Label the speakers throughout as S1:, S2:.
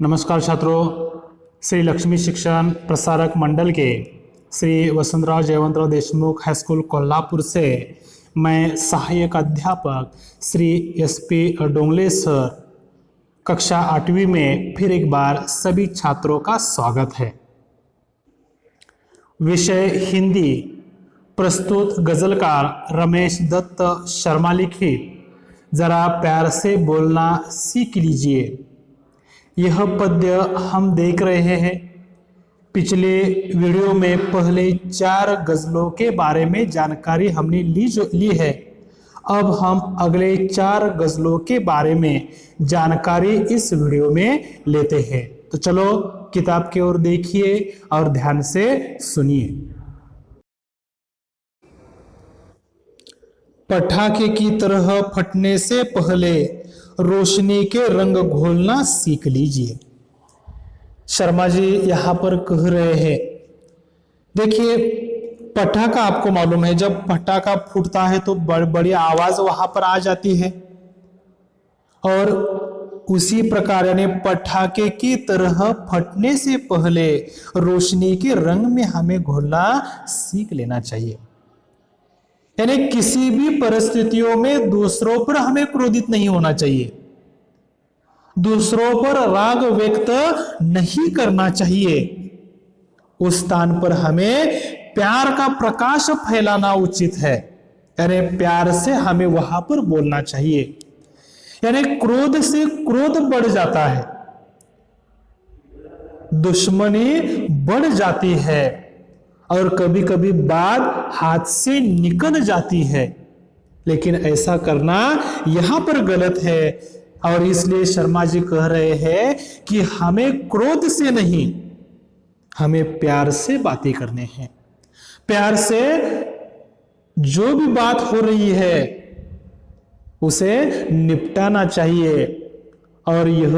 S1: नमस्कार छात्रों, श्री लक्ष्मी शिक्षण प्रसारक मंडल के श्री वसंतराव जयवंतराव देशमुख हाई स्कूल कोल्हापुर से मैं सहायक अध्यापक श्री SP डोंगले सर कक्षा 8वीं में फिर एक बार सभी छात्रों का स्वागत है। विषय हिंदी, प्रस्तुत गजलकार रमेश दत्त शर्मा लिखित जरा प्यार से बोलना सीख लीजिए। यह पद्य हम देख रहे हैं। पिछले वीडियो में पहले 4 गजलों के बारे में जानकारी हमने ली है। अब हम अगले 4 गजलों के बारे में जानकारी इस वीडियो में लेते हैं। तो चलो किताब की ओर देखिए और ध्यान से सुनिए। पटाखे की तरह फटने से पहले रोशनी के रंग घोलना सीख लीजिए। शर्मा जी यहां पर कह रहे हैं, देखिए पटाखा आपको मालूम है, जब पटाखा फूटता है तो बड़ी आवाज वहां पर आ जाती है, और उसी प्रकार यानी पटाखे की तरह फटने से पहले रोशनी के रंग में हमें घोलना सीख लेना चाहिए। यानी किसी भी परिस्थितियों में दूसरों पर हमें क्रोधित नहीं होना चाहिए, दूसरों पर राग व्यक्त नहीं करना चाहिए। उस स्थान पर हमें प्यार का प्रकाश फैलाना उचित है, यानी प्यार से हमें वहां पर बोलना चाहिए। यानी क्रोध से क्रोध बढ़ जाता है, दुश्मनी बढ़ जाती है, और कभी कभी बात हाथ से निकल जाती है। लेकिन ऐसा करना यहां पर गलत है, और इसलिए शर्मा जी कह रहे हैं कि हमें क्रोध से नहीं, हमें प्यार से बातें करने हैं। प्यार से जो भी बात हो रही है उसे निपटाना चाहिए। और यह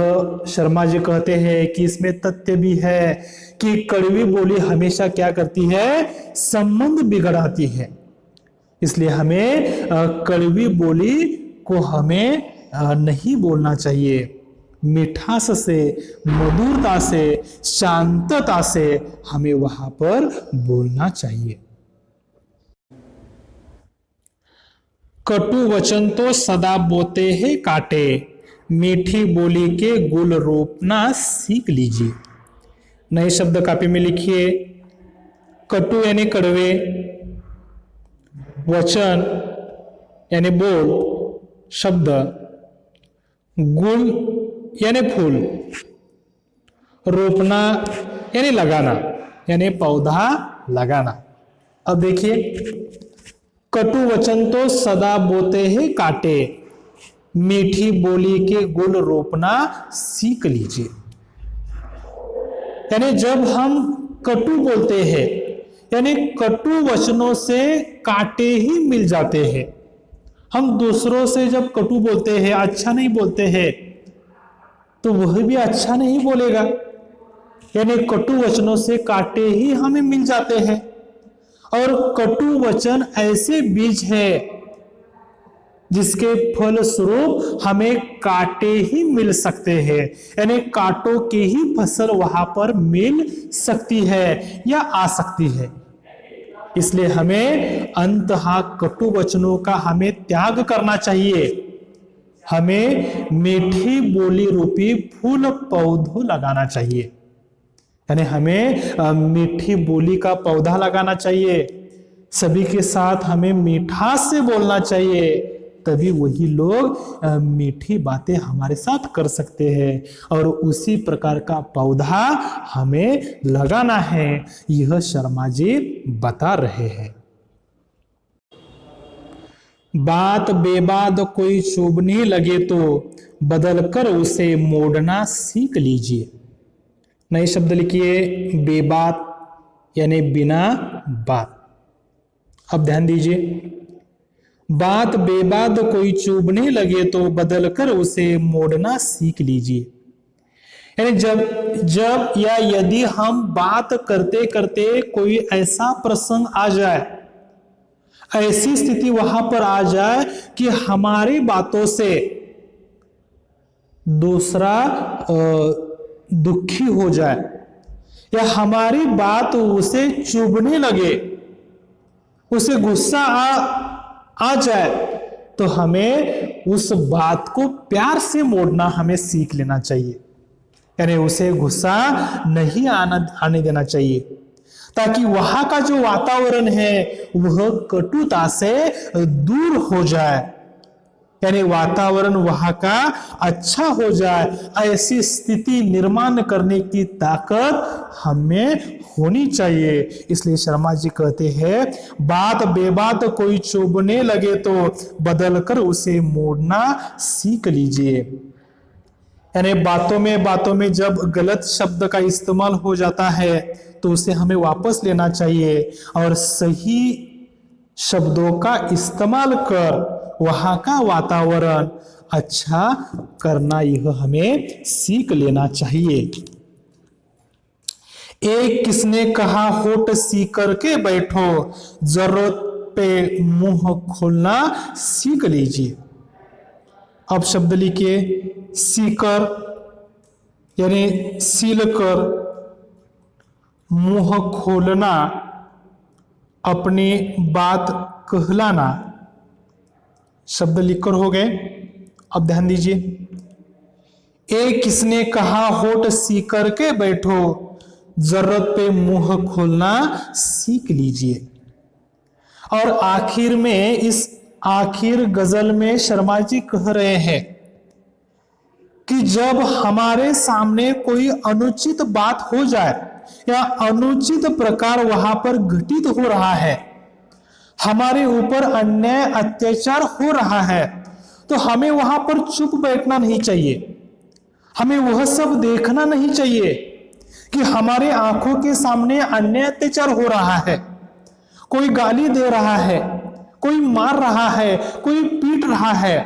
S1: शर्मा जी कहते हैं कि इसमें तथ्य भी है कि कड़वी बोली हमेशा क्या करती है, संबंध बिगड़ाती है। इसलिए हमें कड़वी बोली को हमें नहीं बोलना चाहिए। मिठास से, मधुरता से, शांतता से हमें वहां पर बोलना चाहिए। कटु वचन तो सदा बोते हैं काटे, मीठी बोली के गुल रोपना सीख लीजिए। नए शब्द कापी में लिखिए। कटु यानी कड़वे, वचन यानी बोल शब्द, गुल यानी फूल, रोपना यानी लगाना, यानी पौधा लगाना। अब देखिए, कटु वचन तो सदा बोते हैं काटे, मीठी बोली के गुल रोपना सीख लीजिए। यानी जब हम कटु बोलते हैं, यानी कटु वचनों से कांटे ही मिल जाते हैं। हम दूसरों से जब कटु बोलते हैं, अच्छा नहीं बोलते हैं, तो वह भी अच्छा नहीं बोलेगा। यानी कटु वचनों से कांटे ही हमें मिल जाते हैं। और कटु वचन ऐसे बीज है जिसके फल स्वरूप हमें कांटे ही मिल सकते हैं, यानी कांटों की ही फसल वहां पर मिल सकती है या आ सकती है। इसलिए हमें अंततः कटु वचनों का हमें त्याग करना चाहिए। हमें मीठी बोली रूपी फूल पौधों लगाना चाहिए, यानी हमें मीठी बोली का पौधा लगाना चाहिए। सभी के साथ हमें मिठास से बोलना चाहिए, तभी वही लोग मीठी बातें हमारे साथ कर सकते हैं। और उसी प्रकार का पौधा हमें लगाना है, यह शर्मा जी बता रहे हैं। बात बेबाद कोई चुभने लगे तो बदलकर उसे मोड़ना सीख लीजिए। नए शब्द लिखिए। बेबात यानी बिना बात। अब ध्यान दीजिए, बात बेबाद कोई चुभने लगे तो बदलकर उसे मोड़ना सीख लीजिए। यानी जब या यदि हम बात करते करते कोई ऐसा प्रसंग आ जाए, ऐसी स्थिति वहां पर आ जाए कि हमारी बातों से दूसरा दुखी हो जाए या हमारी बात उसे चुभने लगे, उसे गुस्सा आ जाए, तो हमें उस बात को प्यार से मोड़ना हमें सीख लेना चाहिए। यानी उसे गुस्सा नहीं आने देना चाहिए, ताकि वहां का जो वातावरण है वह कटुता से दूर हो जाए, यानी वातावरण वहां का अच्छा हो जाए। ऐसी स्थिति निर्माण करने की ताकत हमें होनी चाहिए। इसलिए शर्मा जी कहते हैं, बात बेबात कोई चुभने लगे तो बदलकर उसे मोड़ना सीख लीजिए। यानी बातों में जब गलत शब्द का इस्तेमाल हो जाता है तो उसे हमें वापस लेना चाहिए और सही शब्दों का इस्तेमाल कर वहां का वातावरण अच्छा करना, यह हमें सीख लेना चाहिए। एक किसने कहा, होठ सी करके बैठो, जरूरत पे मुंह खोलना सीख लीजिए। अब शब्द लिखिए, सीकर यानी सील कर, मुंह खोलना, अपनी बात कहलाना। शब्द लिखकर हो गए। अब ध्यान दीजिए, एक किसने कहा, होठ सी करके बैठो, जरूरत पे मुंह खोलना सीख लीजिए। और आखिर में, इस आखिर गजल में शर्मा जी कह रहे हैं कि जब हमारे सामने कोई अनुचित बात हो जाए या अनुचित प्रकार वहां पर घटित हो रहा है, हमारे ऊपर अन्याय अत्याचार हो रहा है, तो हमें वहां पर चुप बैठना नहीं चाहिए। हमें वह सब देखना नहीं चाहिए कि हमारे आंखों के सामने अन्याय अत्याचार हो रहा है, कोई गाली दे रहा है, कोई मार रहा है, कोई पीट रहा है,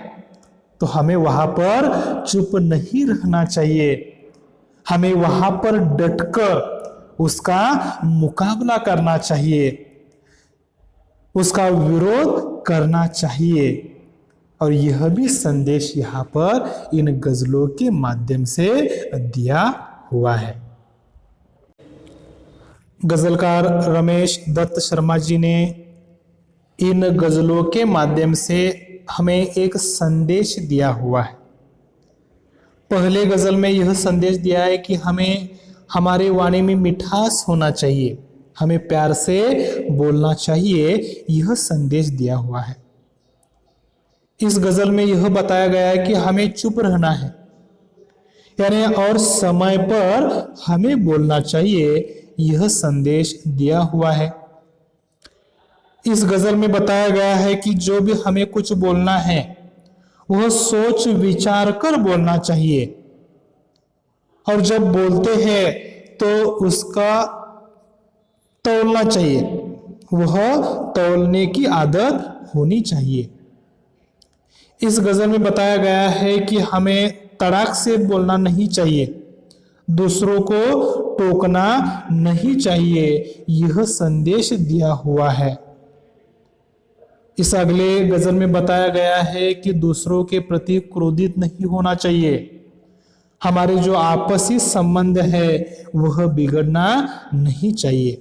S1: तो हमें वहां पर चुप नहीं रहना चाहिए। हमें वहां पर डटकर उसका मुकाबला करना चाहिए, उसका विरोध करना चाहिए। और यह भी संदेश यहाँ पर इन गजलों के माध्यम से दिया हुआ है। गजलकार रमेश दत्त शर्मा जी ने इन गजलों के माध्यम से हमें एक संदेश दिया हुआ है। पहले गजल में यह संदेश दिया है कि हमें हमारे वाणी में मिठास होना चाहिए, हमें प्यार से बोलना चाहिए, यह संदेश दिया हुआ है। इस गजल में यह बताया गया है कि हमें चुप रहना है, यानी और समय पर हमें बोलना चाहिए, यह संदेश दिया हुआ है। इस गजल में बताया गया है कि जो भी हमें कुछ बोलना है वह सोच विचार कर बोलना चाहिए, और जब बोलते हैं तो उसका तौलना चाहिए, वह तौलने की आदत होनी चाहिए। इस गजल में बताया गया है कि हमें तड़ाक से बोलना नहीं चाहिए, दूसरों को टोकना नहीं चाहिए, यह संदेश दिया हुआ है। इस अगले गजल में बताया गया है कि दूसरों के प्रति क्रोधित नहीं होना चाहिए, हमारे जो आपसी संबंध है वह बिगड़ना नहीं चाहिए।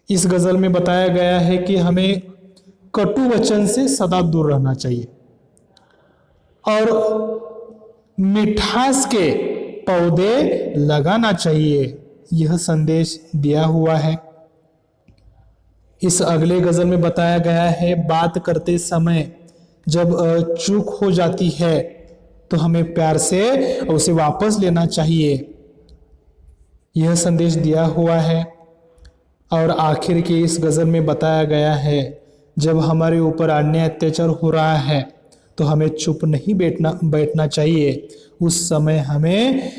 S1: इस गजल में बताया गया है कि हमें कटु वचन से सदा दूर रहना चाहिए और मिठास के पौधे लगाना चाहिए, यह संदेश दिया हुआ है। इस अगले गजल में बताया गया है बात करते समय जब चूक हो जाती है तो हमें प्यार से उसे वापस लेना चाहिए, यह संदेश दिया हुआ है। और आखिर के इस गजल में बताया गया है जब हमारे ऊपर अन्याय अत्याचार हो रहा है तो हमें चुप नहीं बैठना चाहिए, उस समय हमें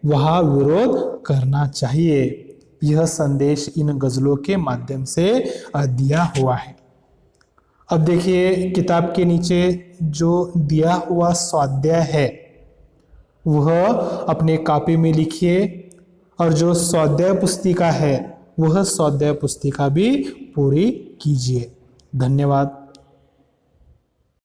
S1: वहाँ विरोध करना चाहिए, यह संदेश इन गजलों के माध्यम से दिया हुआ है। अब देखिए किताब के नीचे जो दिया हुआ स्वाध्याय है वह अपने कॉपी में लिखिए, और जो स्वाध्याय पुस्तिका है वह स्वाध्याय पुस्तिका भी पूरी कीजिए। धन्यवाद।